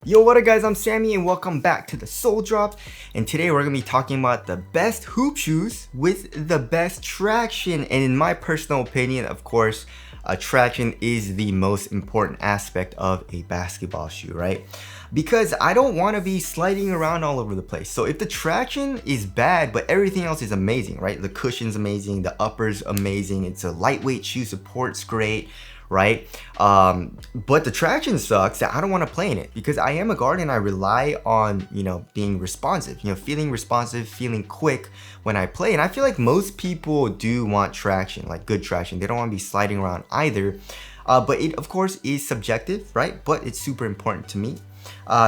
Yo, what up guys, I'm Sammy and welcome back to the Soul Drop, and today we're going to be talking about the best hoop shoes with the best traction. And in my personal opinion, of course, traction is the most important aspect of a basketball shoe, right? Because I don't want to be sliding around all over the place. So if the traction is bad but everything else is amazing, right? The cushion's amazing, the upper's amazing, it's a lightweight shoe, support's great, right? But the traction sucks, that I don't want to play in it because I am a guard and I rely on, being responsive, feeling responsive, feeling quick when I play. And I feel like most people do want traction, like good traction. They don't want to be sliding around either. But it, of course, is subjective, right? But it's super important to me.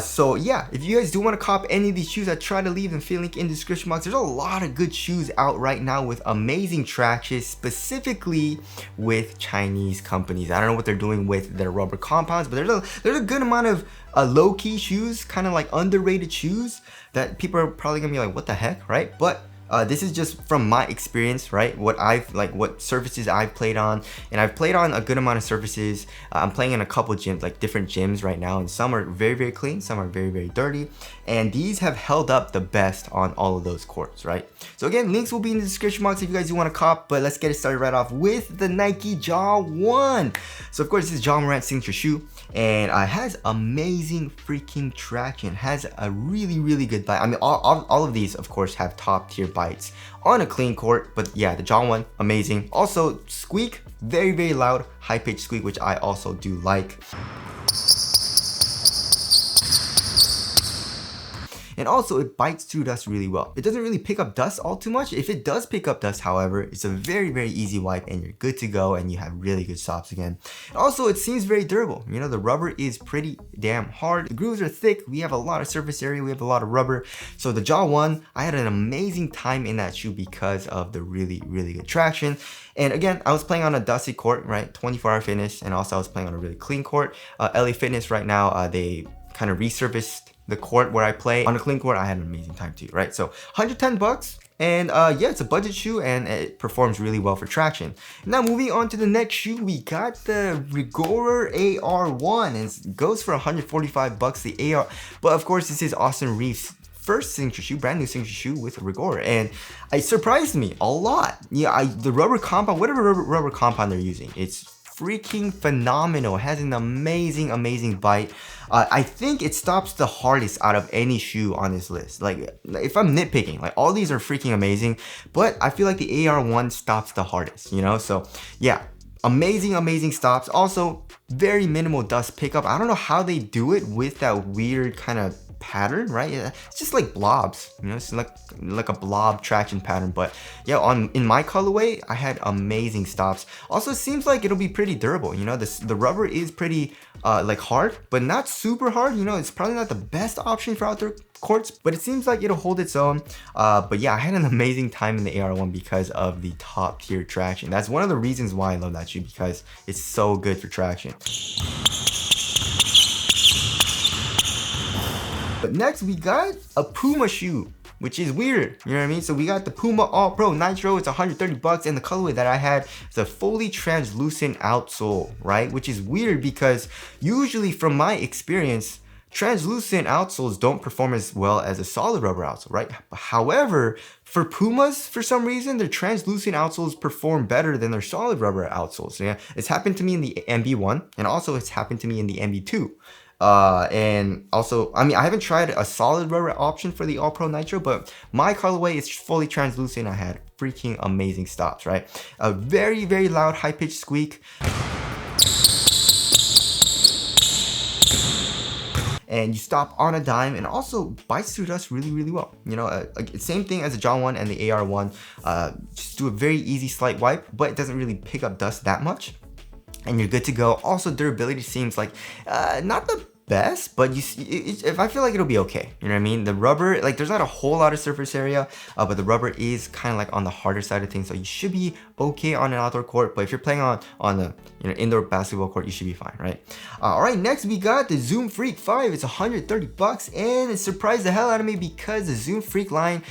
So yeah, if you guys do want to cop any of these shoes, I try to leave them link in the description box. There's a lot of good shoes out right now with amazing traction, specifically with Chinese companies. I don't know what they're doing with their rubber compounds, but there's a good amount of low-key shoes, kind of like underrated shoes that people are probably gonna be like, what the heck, right? But this is just from my experience, right? What surfaces I've played on, and I've played on a good amount of surfaces. I'm playing in a couple gyms, like different gyms right now, and some are very, very clean, some are very, very dirty, and these have held up the best on all of those courts, right? So again, links will be in the description box if you guys do want to cop, but let's get it started right off with the Nike Ja 1. So of course, this is Ja Morant's signature shoe, and it has amazing freaking traction, has a really, really good bite. I mean, all of these, of course, have top tier bites on a clean court, but yeah, the Ja 1, amazing. Also, squeak, very, very loud, high-pitched squeak, which I also do like. And also, it bites through dust really well. It doesn't really pick up dust all too much. If it does pick up dust, however, it's a very, very easy wipe and you're good to go and you have really good stops again. And also, it seems very durable. The rubber is pretty damn hard. The grooves are thick. We have a lot of surface area. We have a lot of rubber. So the Ja 1, I had an amazing time in that shoe because of the really, really good traction. And again, I was playing on a dusty court, right? 24-hour fitness. And also I was playing on a really clean court. LA Fitness right now, they kind of resurfaced the court where I play. On a clean court, I had an amazing time too, right? So 110 bucks, and yeah, it's a budget shoe and it performs really well for traction. Now moving on to the next shoe, we got the Rigora AR1, and it goes for 145 bucks, the AR. But of course, this is Austin Reaves' first signature shoe, brand new signature shoe with Rigora, and it surprised me a lot. Yeah, the rubber compound, whatever rubber compound they're using, it's freaking phenomenal. It has an amazing bite. I think it stops the hardest out of any shoe on this list. Like, if I'm nitpicking, like, all these are freaking amazing, but I feel like the AR1 stops the hardest, So yeah, amazing stops. Also, very minimal dust pickup. I don't know how they do it with that weird kind of pattern, right? It's just like blobs, it's like a blob traction pattern. But yeah, in my colorway, I had amazing stops. Also, it seems like it'll be pretty durable. The rubber is pretty like hard, but not super hard. It's probably not the best option for outdoor courts, but it seems like it'll hold its own. But yeah, I had an amazing time in the AR1 because of the top tier traction. That's one of the reasons why I love that shoe, because it's so good for traction. But next we got a Puma shoe, which is weird, you know what I mean? So we got the Puma All Pro Nitro. It's 130 bucks, and the colorway that I had is a fully translucent outsole, right? Which is weird because usually, from my experience, translucent outsoles don't perform as well as a solid rubber outsole, right? However, for Pumas, for some reason, their translucent outsoles perform better than their solid rubber outsoles. So yeah, it's happened to me in the MB1, and also it's happened to me in the MB2. And also, I mean, I haven't tried a solid rubber option for the All Pro Nitro, but my colorway is fully translucent. I had freaking amazing stops, right? A very, very loud, high-pitched squeak. And you stop on a dime, and also bites through dust really, really well. Same thing as the Ja 1 and the AR1. Just do a very easy slight wipe, but it doesn't really pick up dust that much, and you're good to go. Also, durability seems like not the best, but if I feel like it'll be okay, you know what I mean? The rubber, like, there's not a whole lot of surface area, but the rubber is kind of like on the harder side of things, so you should be okay on an outdoor court. But if you're playing on the indoor basketball court, you should be fine, right? All right, next we got the Zoom Freak 5. It's 130 bucks, and it surprised the hell out of me because the Zoom Freak line,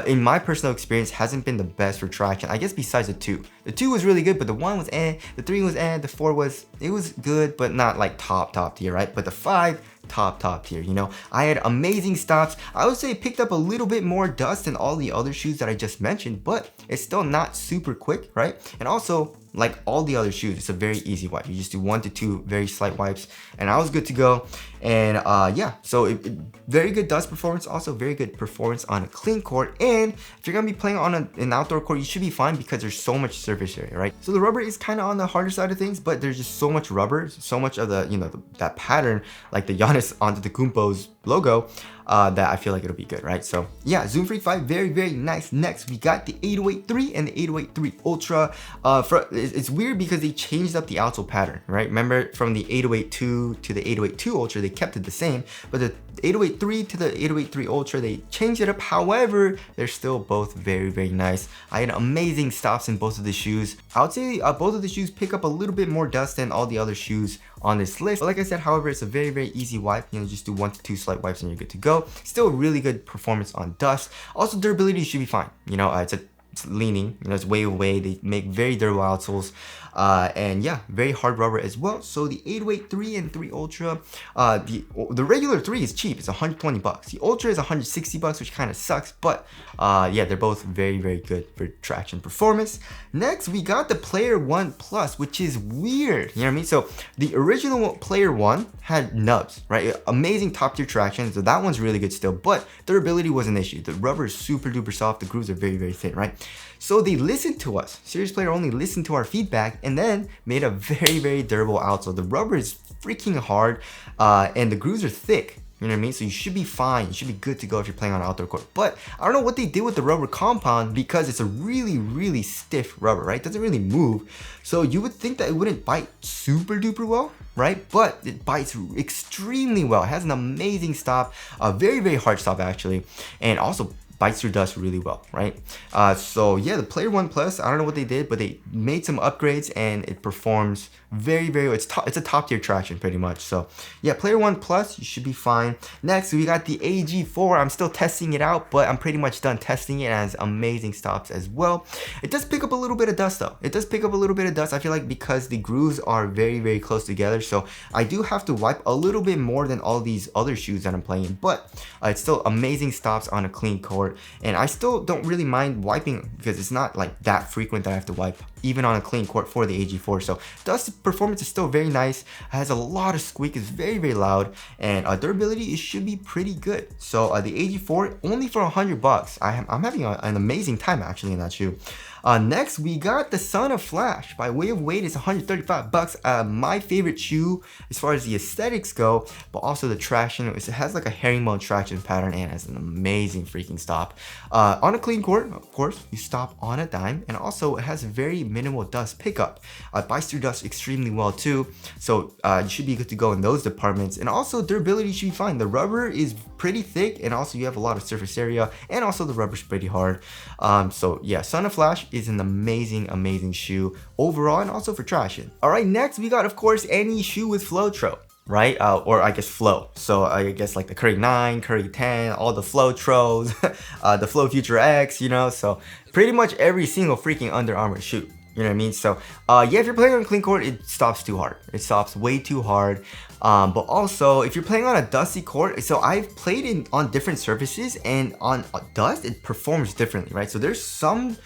in my personal experience, hasn't been the best for traction, I guess, besides the 2. The 2 was really good, but the 1 was the 3 was the 4 was, it was good, but not like top tier, right? But the 5 top tier. You know, I had amazing stops. I would say it picked up a little bit more dust than all the other shoes that I just mentioned, but it's still not super quick, right? And also, like all the other shoes, it's a very easy wipe. You just do 1 to 2 very slight wipes, and I was good to go. And yeah, so very good dust performance, also very good performance on a clean court. And if you're gonna be playing on an outdoor court, you should be fine because there's so much surface area, right? So the rubber is kind of on the harder side of things, but there's just so much rubber, so much of the, you know, that pattern, like the Giannis Antetokounmpo's logo, that I feel like it'll be good, right? So yeah, Zoom Freak 5, very nice. Next, we got the 808-3 and the 808-3 Ultra. It's weird because they changed up the outsole pattern, right? Remember from the 808-2 to the 808-2 Ultra, they kept it the same, but the 808-3 to the 808-3 Ultra, they changed it up. However, they're still both very nice. I had amazing stops in both of the shoes. I would say both of the shoes pick up a little bit more dust than all the other shoes on this list. But like I said, however, it's a very easy wipe. You know, just do 1 to 2 slight wipes and you're good to go. Still really good performance on dust. Also, durability should be fine. You know, it's leaning, you know, it's way away. They make very durable outsoles, and yeah, very hard rubber as well. So the 808-3 and 3 Ultra, the regular 3 is cheap, it's 120 bucks. The Ultra is 160 bucks, which kind of sucks, but yeah, they're both very good for traction performance. Next, we got the Player One Plus, which is weird, you know what I mean? So the original Player One had nubs, right? Amazing top tier traction, so that one's really good still, but durability was an issue. The rubber is super duper soft, the grooves are very thin, right? So they listened to us. Serious Player only listened to our feedback and then made a very durable outsole. The rubber is freaking hard, and the grooves are thick. You know what I mean? So you should be fine. You should be good to go if you're playing on an outdoor court. But I don't know what they did with the rubber compound because it's a really stiff rubber, right? It doesn't really move. So you would think that it wouldn't bite super duper well, right? But it bites extremely well. It has an amazing stop, a very hard stop actually, and also bites through dust really well, right? So yeah, the Player One Plus, I don't know what they did, but they made some upgrades and it performs very it's a top tier traction pretty much. So yeah, Player One Plus, you should be fine. Next, we got the AG4. I'm still testing it out, but I'm pretty much done testing it. It has amazing stops as well. It does pick up a little bit of dust though. It does pick up a little bit of dust, I feel like, because the grooves are very close together. So I do have to wipe a little bit more than all these other shoes that I'm playing in, but it's still amazing stops on a clean court. And I still don't really mind wiping because it's not like that frequent that I have to wipe even on a clean court for the AG4. So dust performance is still very nice. It has a lot of squeak, it's very loud, and durability, it should be pretty good. So the AG4 only for 100 bucks. I'm having an amazing time actually in that shoe. Next, we got the Son of Flash. By way of weight, it's 135 bucks. My favorite shoe as far as the aesthetics go, but also the traction. It has like a herringbone traction pattern and has an amazing freaking stop. On a clean court, of course, you stop on a dime, and also it has very minimal dust pickup. Bites through dust extremely well too, so you should be good to go in those departments. And also durability should be fine. The rubber is pretty thick, and also you have a lot of surface area, and also the rubber's pretty hard. So yeah, Son of Flash is an amazing shoe overall, and also for traction. All right, next we got, of course, any shoe with Flowtro, right? Or I guess Flow. So I guess like the Curry 9, Curry 10, all the Flowtros, the Flow Future X, you know, so pretty much every single freaking Under Armour shoe. You know what I mean? So yeah, if you're playing on a clean court, it stops too hard. It stops way too hard. But also, if you're playing on a dusty court, so I've played on different surfaces, and on dust, it performs differently, right? So there's some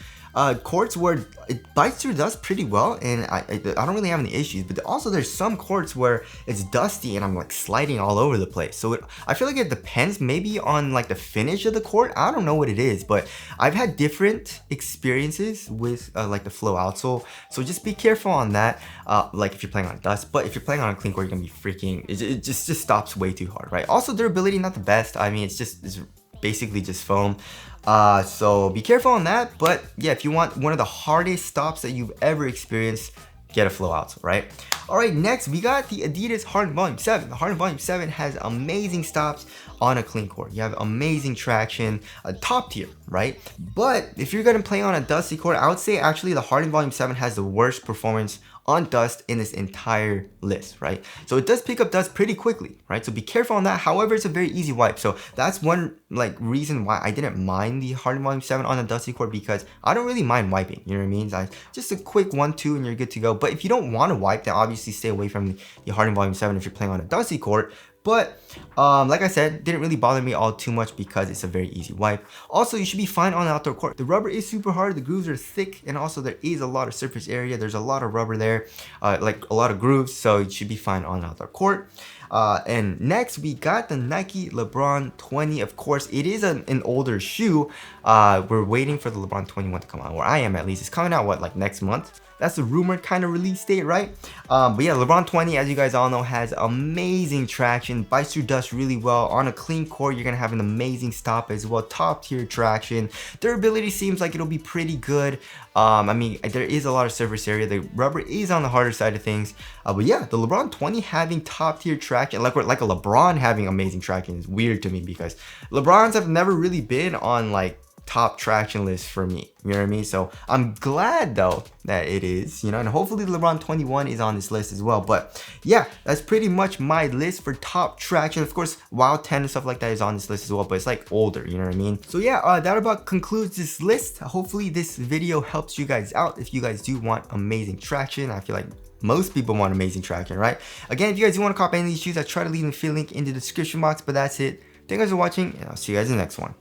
courts where it bites through dust pretty well, and I don't really have any issues. But also there's some courts where it's dusty and I'm like sliding all over the place. So I feel like it depends maybe on like the finish of the court. I don't know what it is, but I've had different experiences with like the Flow outsole. So just be careful on that. Like if you're playing on dust, but if you're playing on a clean court, you're gonna be freaking. It just stops way too hard, right? Also durability not the best. I mean, it's basically just foam. So be careful on that. But yeah, if you want one of the hardest stops that you've ever experienced, get a Flow outsole, right? All right, next we got the Adidas Harden Volume 7. The Harden Volume 7 has amazing stops on a clean court. You have amazing traction, a top tier, right? But if you're gonna play on a dusty court, I would say actually the Harden Volume 7 has the worst performance on dust in this entire list, right? So it does pick up dust pretty quickly, right? So be careful on that. However, it's a very easy wipe. So that's one like reason why I didn't mind the Harden Volume 7 on a dusty court, because I don't really mind wiping, you know what I mean? Like just a quick 1-2 and you're good to go. But if you don't want to wipe, then obviously stay away from the Harden Volume 7 if you're playing on a dusty court. but like I said, didn't really bother me all too much because it's a very easy wipe. Also, you should be fine on the outdoor court. The rubber is super hard, the grooves are thick, and also there is a lot of surface area. There's a lot of rubber there, like a lot of grooves, so you should be fine on the outdoor court. And next we got the Nike LeBron 20. Of course, it is an older shoe. We're waiting for the LeBron 21 to come out, or I am at least. It's coming out, what, like next month? That's the rumored kind of release date, right? But yeah, LeBron 20, as you guys all know, has amazing traction, bites through dust really well. On a clean court, you're gonna have an amazing stop as well, top tier traction. Durability seems like it'll be pretty good. I mean, there is a lot of surface area. The rubber is on the harder side of things. But yeah, the LeBron 20 having top tier traction, like a LeBron having amazing traction is weird to me because LeBrons have never really been on like top traction list for me, you know what I mean? So I'm glad though that it is, you know, and hopefully LeBron 21 is on this list as well. But yeah, that's pretty much my list for top traction. Of course, Wild 10 and stuff like that is on this list as well, but it's like older, you know what I mean? So yeah, that about concludes this list. Hopefully this video helps you guys out if you guys do want amazing traction. I feel like most people want amazing traction, right? Again, if you guys do want to copy any of these shoes, I try to leave an affiliate link in the description box, but that's it. Thank you guys for watching, and I'll see you guys in the next one.